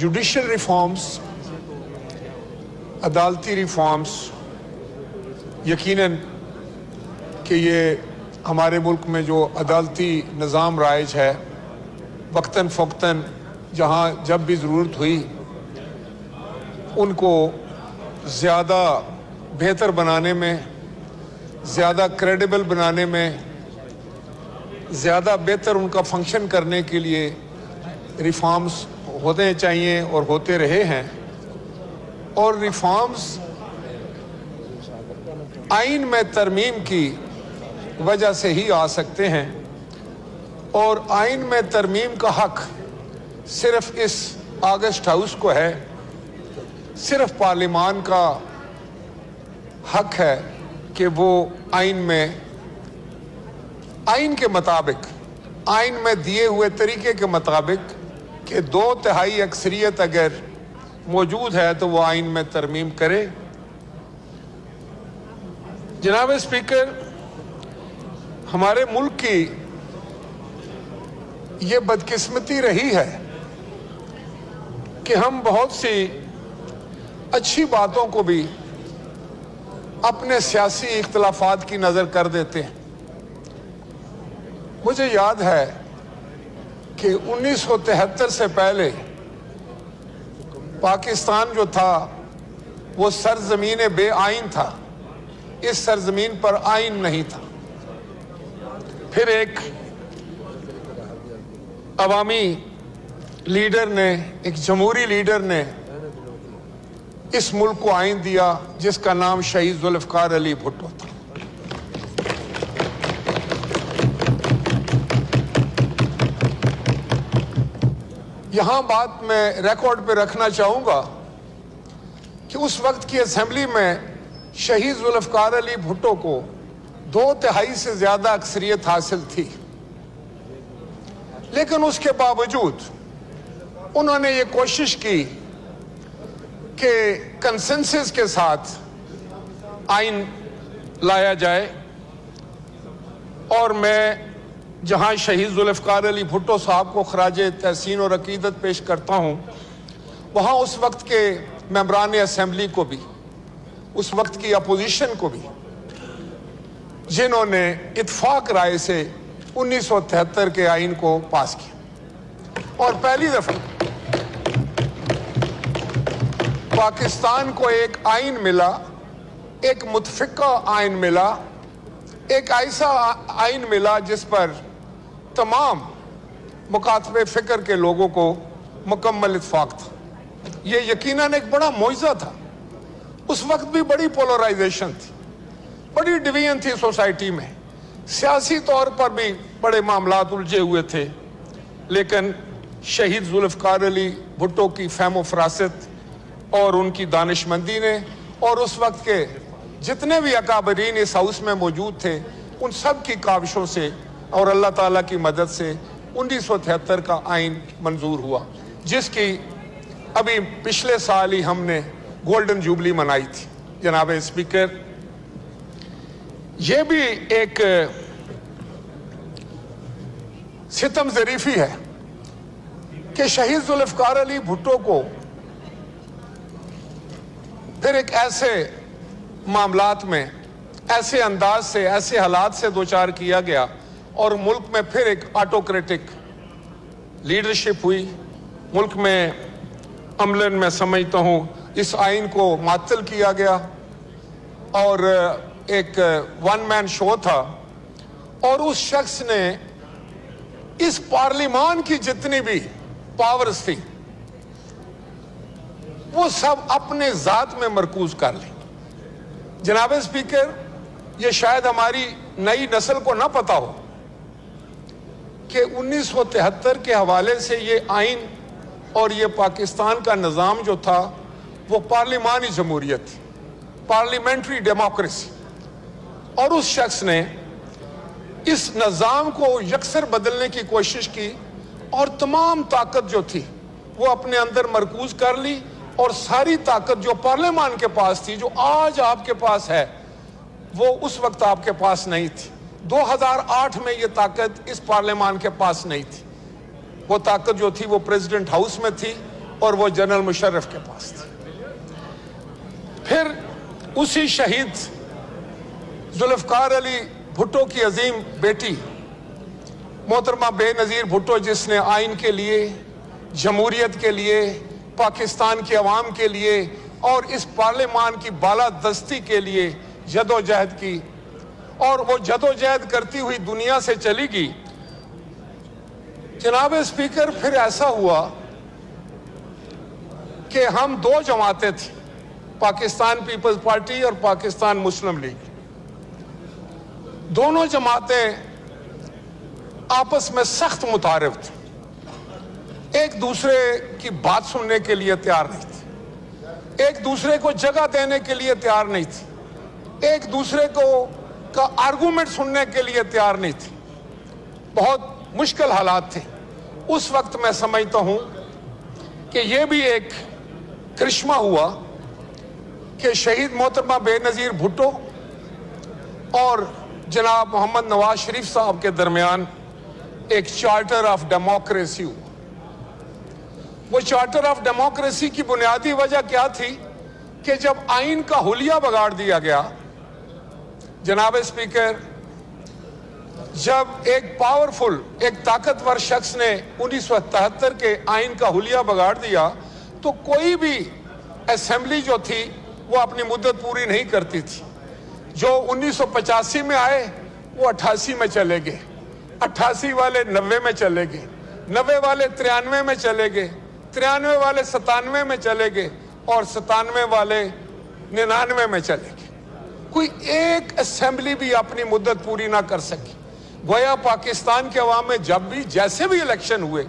Judicial reforms, अदालती reforms, यकीनन कि ये हमारे मुल्क में जो अदालती निज़ाम राइज है, वक्तन फ़ौक़्तन जहाँ जब भी ज़रूरत हुई उनको ज़्यादा बेहतर बनाने में, ज़्यादा क्रेडिबल बनाने में, ज़्यादा बेहतर उनका फंक्शन करने के लिए रिफॉर्म्स होने चाहिए और होते रहे हैं। और रिफॉर्म्स आइन में तरमीम की वजह से ही आ सकते हैं, और आइन में तरमीम का हक सिर्फ इस ऑगस्ट हाउस को है, सिर्फ पार्लिमान का हक है कि वो आइन में, आइन के मुताबिक, आइन में दिए हुए तरीके के मुताबिक कि 2/3 अक्सरियत अगर मौजूद है तो वो आइन में तरमीम करे। जनाब स्पीकर, हमारे मुल्क की ये बदकिस्मती रही है कि हम बहुत सी अच्छी बातों को भी अपने सियासी इख्तलाफात की नज़र कर देते हैं। मुझे याद है कि 1973 से पहले पाकिस्तान जो था वो सरजमीन बेआइन था, इस सरजमीन पर आइन नहीं था। फिर एक अवामी लीडर ने, एक जमहूरी लीडर ने इस मुल्क को आइन दिया जिसका नाम शहीद जुल्फ़िकार अली भुट्टो था। यहां बात मैं रिकॉर्ड पे रखना चाहूंगा कि उस वक्त की असेंबली में शहीद जुल्फ़िकार अली भुट्टो को 2/3 से ज्यादा अक्सरियत हासिल थी, लेकिन उसके बावजूद उन्होंने ये कोशिश की कि कंसेंसस के साथ आइन लाया जाए। और मैं जहां शहीद जुल्फ़िकार अली भुट्टो साहब को खराजे तहसीन और अकीदत पेश करता हूं, वहां उस वक्त के मेंबरान असेंबली को भी, उस वक्त की अपोजिशन को भी, जिन्होंने इत्फाक राय से 1973 के आइन को पास किया। और पहली दफा पाकिस्तान को एक आइन मिला, एक मुतफ़िका आइन मिला, एक ऐसा आइन मिला जिस पर तमाम मुकातबे फ़िक्र के लोगों को मुकम्मल इत्फाक था। ये यकीनन एक बड़ा मुआज़ा था। उस वक्त भी बड़ी पोलराइजेशन थी, बड़ी डिवीजन थी सोसाइटी में, सियासी तौर पर भी बड़े मामलात उलझे हुए थे। लेकिन शहीद जुल्फ़िकार अली भुट्टो की फ़हम फ़रासत और उनकी दानिशमंदी ने, और उस वक्त के जितने भी अकाबरीन इस हाउस में मौजूद थे, उन सब की काविशों से और अल्लाह ताला की मदद से 1973 का आइन मंजूर हुआ, जिसकी अभी पिछले साल ही हमने गोल्डन जुबली मनाई थी। जनाब स्पीकर, यह भी एक सितम ज़रीफ़ी है कि शहीद जुल्फ़िकार अली भुट्टो को फिर एक ऐसे मामलात में, ऐसे अंदाज से, ऐसे हालात से दो चार किया गया, और मुल्क में फिर एक ऑटोक्रेटिक लीडरशिप हुई। मुल्क में अमलन मैं समझता हूँ इस आइन को मातल किया गया, और एक वन मैन शो था, और उस शख्स ने इस पार्लिमान की जितनी भी पावर्स थी वो सब अपने ज़ात में मरकूज कर ली। जनाब स्पीकर, ये शायद हमारी नई नस्ल को ना पता हो कि 1973 के हवाले से ये आइन और ये पाकिस्तान का निज़ाम जो था वो पार्लिमानी जमहूरियत थी, पार्लियामेंट्री डेमोक्रेसी। और उस शख्स ने इस निज़ाम को यकसर बदलने की कोशिश की, और तमाम ताकत जो थी वो अपने अंदर मरकूज कर ली, और सारी ताकत जो पार्लियामान के पास थी, जो आज आपके पास है, वो उस वक्त आपके पास नहीं थी। 2008 में ये ताकत इस पार्लियामान के पास नहीं थी। वो ताकत जो थी वो प्रेसिडेंट हाउस में थी, और वो जनरल मुशर्रफ के पास थी। फिर उसी शहीद जुल्फ़िकार अली भुट्टो की अजीम बेटी मोहतरमा बेनज़ीर भुट्टो, जिसने आइन के लिए, जमहूरियत के लिए, पाकिस्तान की अवाम के लिए और इस पार्लियामान की बालादस्ती के लिए जदोजहद की, और वो जदोजहद करती हुई दुनिया से चली गई। जनाब स्पीकर, फिर ऐसा हुआ कि हम दो जमातें थी, पाकिस्तान पीपल्स पार्टी और पाकिस्तान मुस्लिम लीग। दोनों जमातें आपस में सख्त मुतारिफ थी, एक दूसरे की बात सुनने के लिए तैयार नहीं थी, एक दूसरे को जगह देने के लिए तैयार नहीं थी, एक दूसरे को का आर्गूमेंट सुनने के लिए तैयार नहीं थी। बहुत मुश्किल हालात थे उस वक्त। मैं समझता हूं कि यह भी एक करिश्मा हुआ कि शहीद मोहतरमा बेनज़ीर भुट्टो और जनाब मोहम्मद नवाज शरीफ साहब के दरमियान एक चार्टर ऑफ डेमोक्रेसी हुआ। वो चार्टर ऑफ डेमोक्रेसी की बुनियादी वजह क्या थी कि जब आइन का हुलिया बिगाड़ दिया गया, जनाब स्पीकर, जब एक पावरफुल, एक ताकतवर शख्स ने 1977 के आइन का हुलिया बिगाड़ दिया, तो कोई भी असेंबली जो थी वो अपनी मुद्दत पूरी नहीं करती थी। जो 1985 में आए वो 88 में चले गए, 88 वाले 90 में चले गए, 90 वाले 93 में चले गए, 93 वाले 97 में चले गए और 97 वाले 99 में चले गए। कोई एक असेंबली भी अपनी मुद्दत पूरी ना कर सकी। गोया पाकिस्तान के अवाम में जब भी जैसे भी इलेक्शन हुए,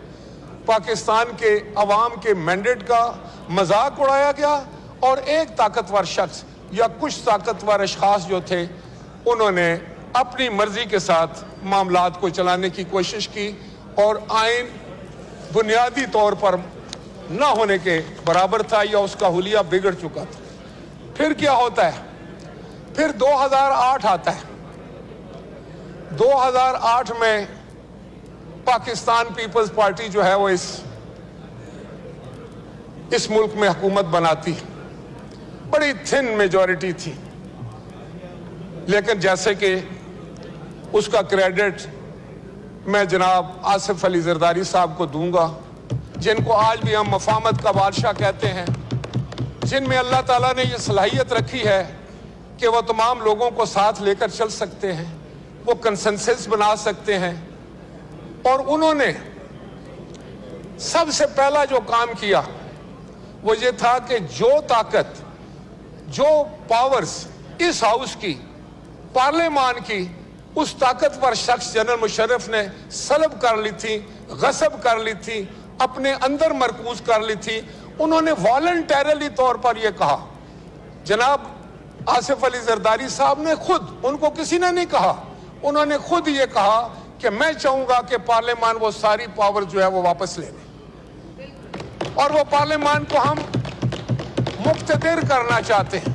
पाकिस्तान के अवाम के मैंडेट का मजाक उड़ाया गया और एक ताकतवर शख्स या कुछ ताकतवर अशखास जो थे, उन्होंने अपनी मर्जी के साथ मामलात को चलाने की कोशिश की और आइन बुनियादी तौर पर ना होने के बराबर था या उसका हुलिया बिगड़ चुका था। फिर क्या होता है? फिर 2008 आता है। 2008 में पाकिस्तान पीपल्स पार्टी जो है वो इस मुल्क में हुकूमत बनाती। बड़ी थिन मेजॉरिटी थी, लेकिन जैसे कि उसका क्रेडिट मैं जनाब आसिफ अली जरदारी साहब को दूंगा, जिनको आज भी हम मफामत का बादशाह कहते हैं, जिनमें अल्लाह ताला ने ये सलाहियत रखी है कि वो तमाम लोगों को साथ लेकर चल सकते हैं, वो कंसेंसस बना सकते हैं। और उन्होंने सबसे पहला जो काम किया वो ये था कि जो ताकत, जो पावर्स इस हाउस की, पार्लियामान की, उस ताकतवर शख्स जनरल मुशर्रफ ने सलब कर ली थी, गसब कर ली थी, अपने अंदर मरकूज कर ली थी। उन्होंने वॉलंटरली तौर पर यह कहा, जनाब आसिफ अली जरदारी साहब ने खुद, उनको किसी ने नहीं कहा, उन्होंने खुद ये कहा कि मैं चाहूंगा कि पार्लियामान वो सारी पावर जो है वो वापस ले ले, और वो पार्लियामान को हम मुख्तदिर करना चाहते हैं।